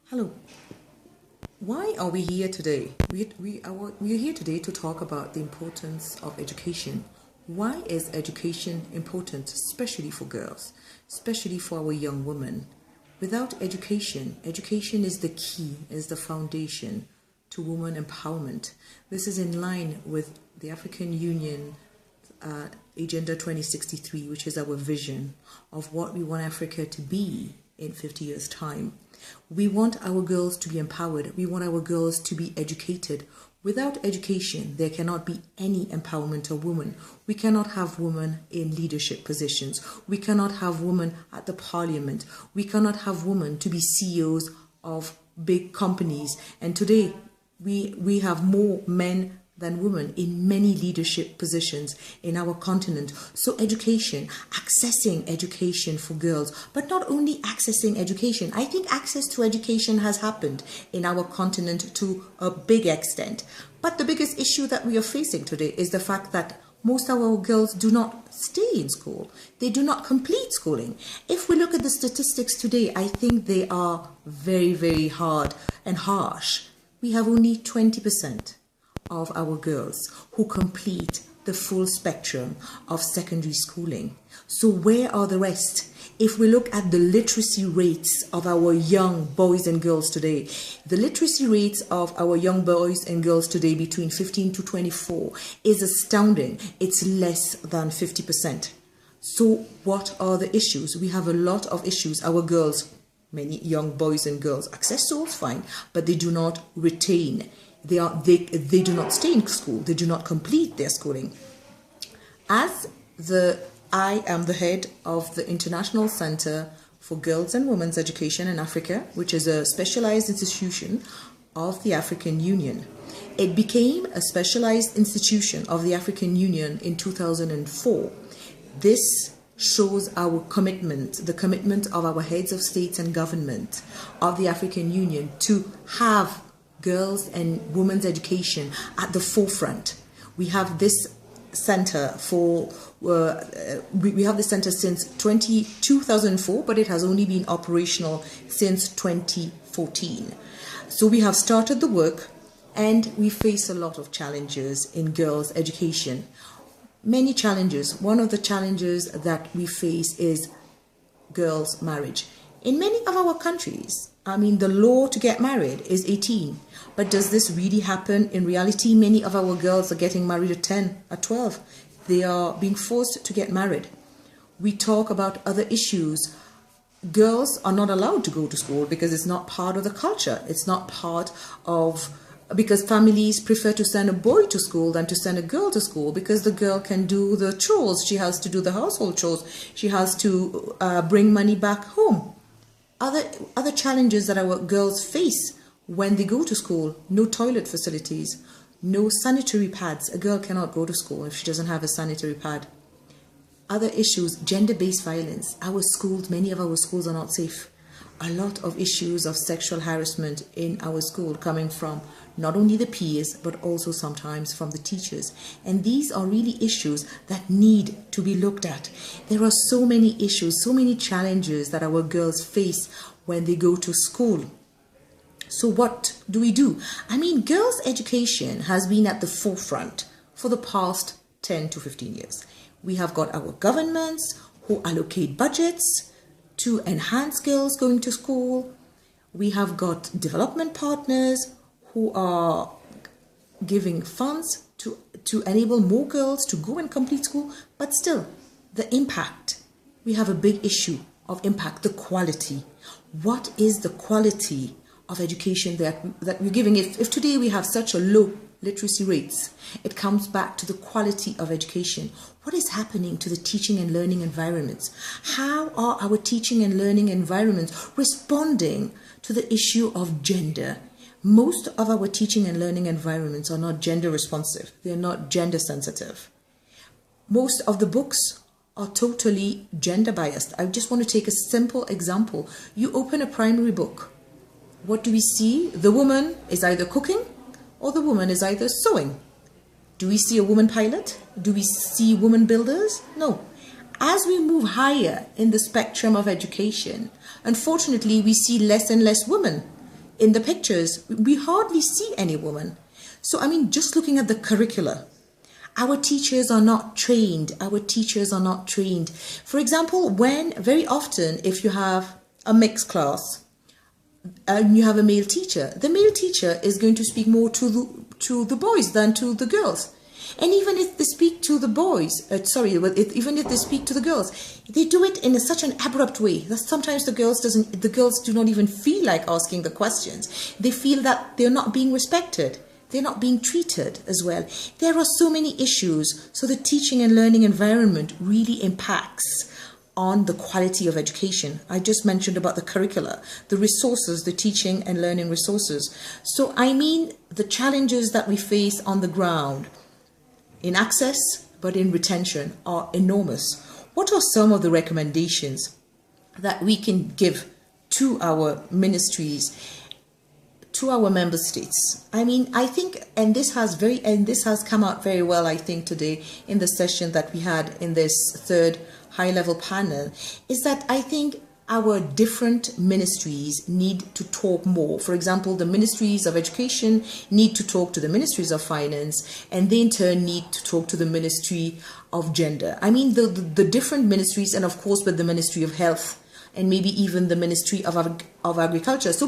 Hello. Why are we here today? We are here today to talk about the importance of education. Why is education important, especially for girls, especially for our young women? Without education, education is the key, is the foundation to women empowerment. This is in line with the African Union Agenda 2063, which is our vision of what we want Africa to be in 50 years' time. We want our girls to be empowered. We want our girls to be educated. Without education, there cannot be any empowerment of women. We cannot have women in leadership positions. We cannot have women at the parliament. We cannot have women to be CEOs of big companies. And today, we have more men than women in many leadership positions in our continent. So education, accessing education for girls, but not only accessing education. I think access to education has happened in our continent to a big extent. But the biggest issue that we are facing today is the fact that most of our girls do not stay in school. They do not complete schooling. If we look at the statistics today, I think they are very, very hard and harsh. We have only 20% of our girls who complete the full spectrum of secondary schooling. So where are the rest? If we look at the literacy rates of our young boys and girls today, the literacy rates of our young boys and girls today between 15 to 24 is astounding. It's less than 50%. So what are the issues? We have a lot of issues. Our girls, many young boys and girls, access schools fine, but they do not retain. They do not stay in school. They do not complete their schooling. I am the head of the International Center for Girls and Women's Education in Africa, which is a specialized institution of the African Union. It became a specialized institution of the African Union in 2004. This shows our commitment, the commitment of our heads of states and government of the African Union to have girls and women's education at the forefront. We have this center since 2004, but it has only been operational since 2014. So we have started the work, and we face a lot of challenges in girls' education. Many challenges. One of the challenges that we face is girls' marriage. In many of our countries, the law to get married is 18. But does this really happen in reality? Many of our girls are getting married at 10, at 12. They are being forced to get married. We talk about other issues. Girls are not allowed to go to school because it's not part of the culture. It's not part of, because families prefer to send a boy to school than to send a girl to school because the girl can do the chores. She has to do the household chores. She has to bring money back home. Other challenges that our girls face when they go to school: no toilet facilities, no sanitary pads. A girl cannot go to school if she doesn't have a sanitary pad. Other issues: gender-based violence. Many of our schools are not safe. A lot of issues of sexual harassment in our school coming from not only the peers, but also sometimes from the teachers. And these are really issues that need to be looked at. There are so many issues, so many challenges that our girls face when they go to school. So what do we do? Girls' education has been at the forefront for the past 10 to 15 years. We have got our governments who allocate budgets to enhance girls going to school. We have got development partners who are giving funds to enable more girls to go and complete school. But still, the impact, we have a big issue of impact, the quality. What is the quality of education that we're giving? If today we have such a low literacy rates, it comes back to the quality of education. What is happening to the teaching and learning environments? How are our teaching and learning environments responding to the issue of gender? Most of our teaching and learning environments are not gender responsive. They're not gender sensitive. Most of the books are totally gender biased. I just want to take a simple example. You open a primary book. What do we see? The woman is either cooking or the woman is either sewing. Do we see a woman pilot? Do we see women builders? No. As we move higher in the spectrum of education, unfortunately, we see less and less women in the pictures, we hardly see any woman. So, I mean, just looking at the curricula, our teachers are not trained. Our teachers are not trained. For example, very often, if you have a mixed class and you have a male teacher, the male teacher is going to speak more to the boys than to the girls. And even if they speak to the boys, even if they speak to the girls, they do it in such an abrupt way that sometimes the girls do not even feel like asking the questions. They feel that they're not being respected. They're not being treated as well. There are so many issues. So the teaching and learning environment really impacts on the quality of education. I just mentioned about the curricula, the resources, the teaching and learning resources. So I mean, the challenges that we face on the ground in access, but in retention, are enormous. What are some of the recommendations that we can give to our ministries, to our member states? I mean, I think, and this has come out very well, I think, today in the session that we had in this third high-level panel, is that I think our different ministries need to talk more. For example, the ministries of education need to talk to the ministries of finance, and they in turn need to talk to the ministry of gender. I mean, the different ministries, and of course with the ministry of health, and maybe even the ministry of agriculture. So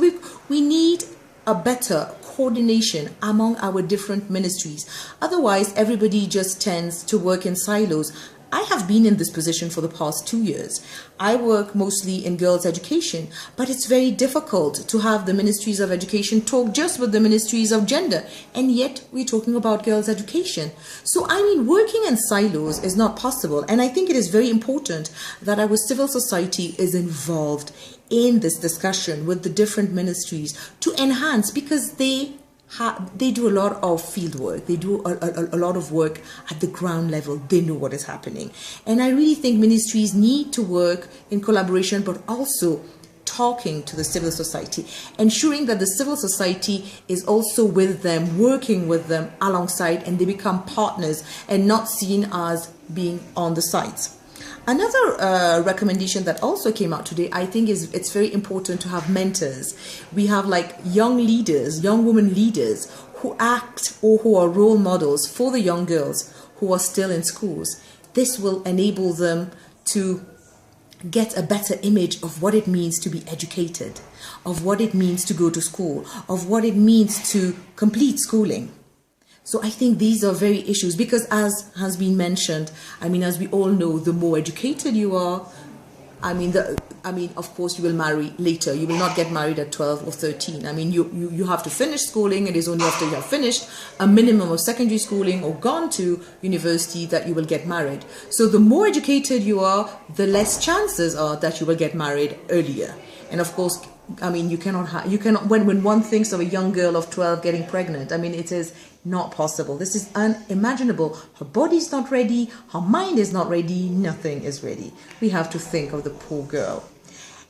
we need a better coordination among our different ministries. Otherwise, everybody just tends to work in silos. I have been in this position for the past 2 years. I work mostly in girls' education, but it's very difficult to have the ministries of education talk just with the ministries of gender, and yet we're talking about girls' education. So, I mean, working in silos is not possible, and I think it is very important that our civil society is involved in this discussion with the different ministries to enhance, because they do a lot of field work. They do a lot of work at the ground level. They know what is happening. And I really think ministries need to work in collaboration, but also talking to the civil society, ensuring that the civil society is also with them, working with them alongside, and they become partners and not seen as being on the sides. Another recommendation that also came out today, I think, is it's very important to have mentors. We have like young leaders, young women leaders who act or who are role models for the young girls who are still in schools. This will enable them to get a better image of what it means to be educated, of what it means to go to school, of what it means to complete schooling. So I think these are very issues, because as has been mentioned, I mean, as we all know, the more educated you are, of course, you will marry later. You will not get married at 12 or 13. I mean, you have to finish schooling. It is only after you have finished a minimum of secondary schooling or gone to university that you will get married. So the more educated you are, the less chances are that you will get married earlier. And of course, I mean, you cannot, when one thinks of a young girl of 12 getting pregnant, I mean, it is not possible. This is unimaginable. Her body's not ready. Her mind is not ready. Nothing is ready. We have to think of the poor girl.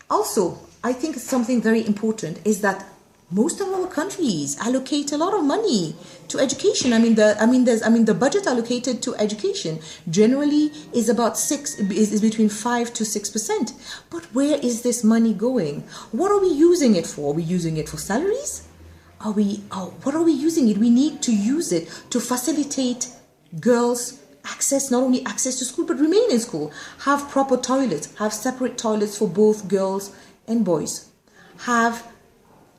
Also, I think something very important is that most of our countries allocate a lot of money to education. The budget allocated to education generally is between 5 to 6%. But where is this money going? What are we using it for? Are we using it for salaries? What are we using it? We need to use it to facilitate girls' access, not only access to school, but remain in school. Have proper toilets, have separate toilets for both girls and boys.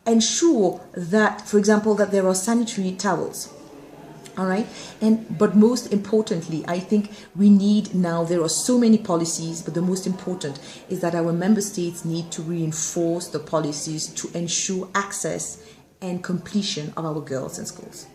Ensure that, for example, that there are sanitary towels. All right. But most importantly, I think there are so many policies, but the most important is that our member states need to reinforce the policies to ensure access and completion of our girls in schools.